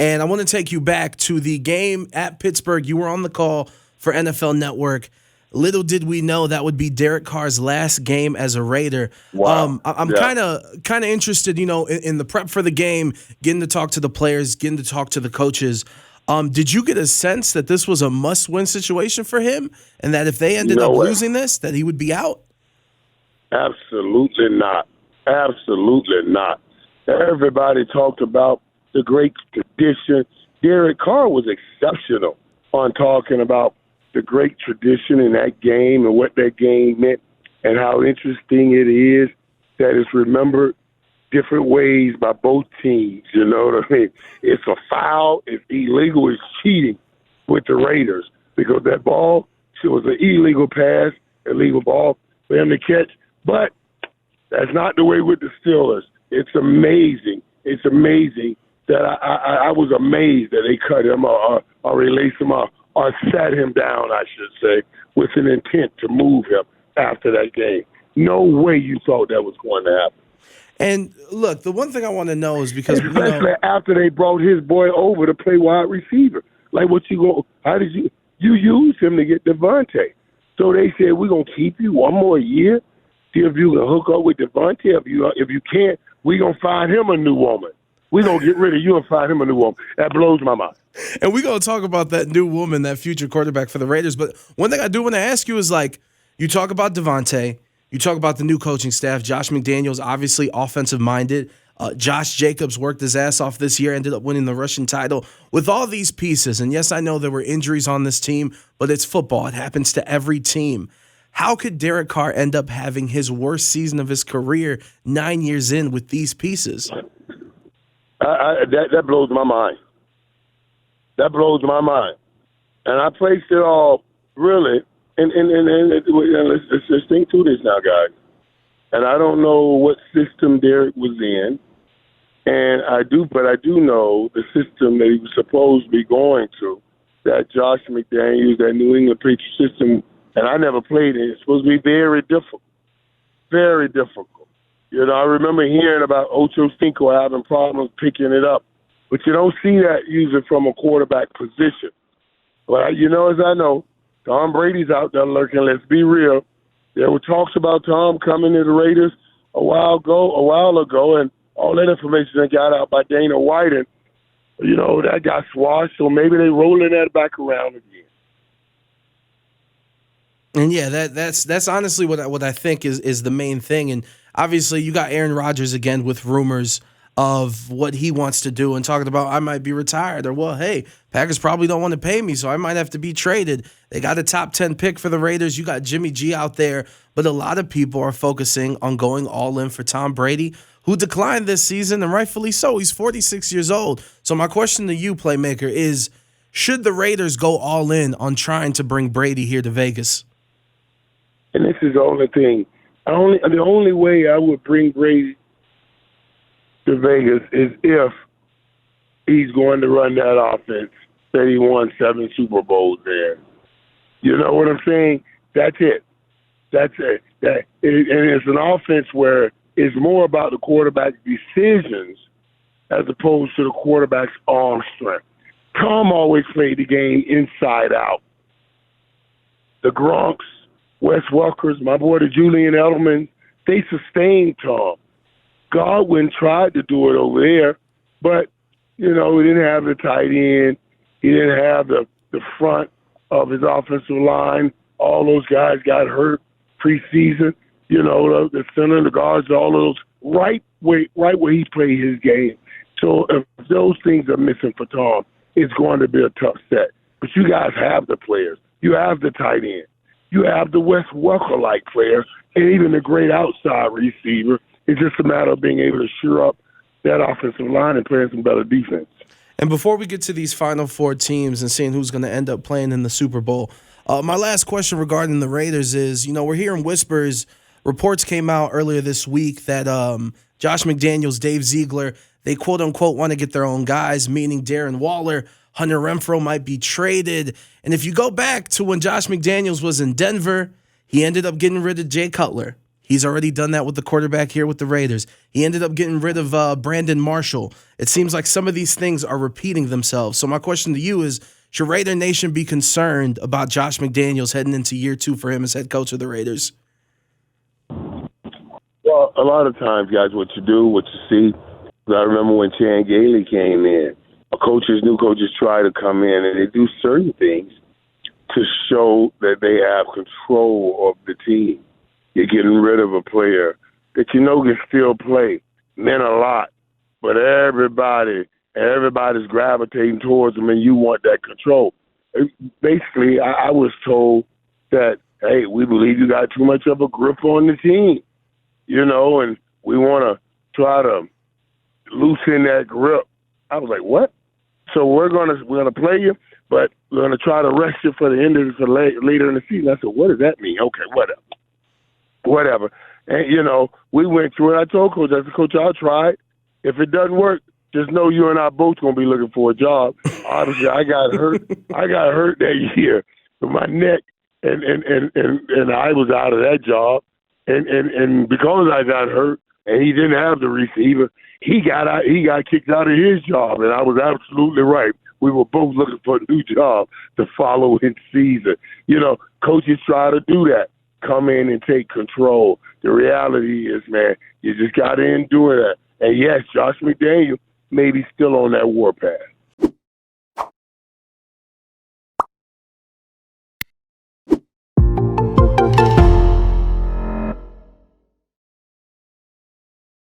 And I want to take you back to the game at Pittsburgh. You were on the call for NFL Network. Little did we know that would be Derek Carr's last game as a Raider. Wow. I'm kind of interested, in the prep for the game, getting to talk to the players, getting to talk to the coaches. Did you get a sense that this was a must-win situation for him, and that if they ended up losing this, that he would be out? Absolutely not. Absolutely not. Everybody talked about the great tradition. Derek Carr was exceptional on talking about the great tradition in that game and what that game meant and how interesting it is that it's remembered different ways by both teams. You know what I mean? It's a foul. It's illegal. It's cheating with the Raiders because that ball was an illegal pass, illegal ball for him to catch. But that's not the way with the Steelers. It's amazing. It's amazing that I was amazed that they cut him or released him or sat him down, I should say, with an intent to move him after that game. No way you thought that was going to happen. And look, the one thing I want to know is because especially after they brought his boy over to play wide receiver. Like how did you use him to get Devontae? So they said, we're going to keep you one more year, see if you can hook up with Devontae. If you can't, we're going to find him a new woman. We're going to get rid of you and find him a new woman. That blows my mind. And we're going to talk about that new woman, that future quarterback for the Raiders. But one thing I do want to ask you is, you talk about Devontae, you talk about the new coaching staff. Josh McDaniels, obviously offensive-minded. Josh Jacobs worked his ass off this year, ended up winning the rushing title. With all these pieces, and yes, I know there were injuries on this team, but it's football. It happens to every team. How could Derek Carr end up having his worst season of his career 9 years in with these pieces? That blows my mind. That blows my mind. And I placed it all, really, and let's think through this now, guys. And I don't know what system Derek was in, but I do know the system that he was supposed to be going to, that Josh McDaniels, that New England Patriots system, and I never played it. It's supposed to be very difficult. Very difficult. I remember hearing about Ocho Cinco having problems picking it up. But you don't see that usually from a quarterback position. But, as I know, Tom Brady's out there lurking. Let's be real. There were talks about Tom coming to the Raiders a while ago, and all that information that got out by Dana White, and, that got squashed. So maybe they're rolling that back around again. And yeah, that's honestly what I think is the main thing. And obviously, you got Aaron Rodgers again with rumors of what he wants to do and talking about I might be retired, or well, hey, Packers probably don't want to pay me, so I might have to be traded. They got a top 10 pick for the Raiders. You got Jimmy G out there, but a lot of people are focusing on going all in for Tom Brady, who declined this season, and rightfully so. He's 46 years old. So my question to you, Playmaker, is should the Raiders go all in on trying to bring Brady here to Vegas? And this is the only thing. The only way I would bring Brady to Vegas is if he's going to run that offense that he won 7 Super Bowls there. You know what I'm saying? That's it. And it's an offense where it's more about the quarterback's decisions as opposed to the quarterback's arm strength. Tom always played the game inside out. The Gronks, Wes Welkers, my boy, the Julian Edelman, they sustained Tom. Godwin tried to do it over there, but, he didn't have the tight end. He didn't have the front of his offensive line. All those guys got hurt preseason. The center, the guards, all of those, right where he played his game. So if those things are missing for Tom, it's going to be a tough set. But you guys have the players. You have the tight end. You have the Wes Welker-like player, and even the great outside receiver. It's just a matter of being able to shore up that offensive line and playing some better defense. And before we get to these Final Four teams and seeing who's going to end up playing in the Super Bowl, my last question regarding the Raiders is, we're hearing whispers. Reports came out earlier this week that Josh McDaniels, Dave Ziegler, they quote-unquote want to get their own guys, meaning Darren Waller, Hunter Renfrow might be traded. And if you go back to when Josh McDaniels was in Denver, he ended up getting rid of Jay Cutler. He's already done that with the quarterback here with the Raiders. He ended up getting rid of Brandon Marshall. It seems like some of these things are repeating themselves. So my question to you is, should Raider Nation be concerned about Josh McDaniels heading into year 2 for him as head coach of the Raiders? Well, a lot of times, guys, what you do, what you see, I remember when Chan Gailey came in, new coaches try to come in and they do certain things to show that they have control of the team. You're getting rid of a player that you know can still play, meant a lot, but everybody's gravitating towards him and you want that control. Basically, I was told that, hey, we believe you got too much of a grip on the team, and we want to try to loosen that grip. I was like, what? So we're gonna play you, but we're gonna try to rest you for the end of later in the season. I said, what does that mean? Okay, whatever. And we went through it. I told Coach, Coach, I'll try it. If it doesn't work, just know you and I both gonna be looking for a job. Obviously, I got hurt. I got hurt that year with my neck, and I was out of that job. And because I got hurt, and he didn't have the receiver, he got kicked out of his job, and I was absolutely right. We were both looking for a new job the following season. Coaches try to do that, come in and take control. The reality is, man, you just got to endure that. And yes, Josh McDaniel may be still on that warpath.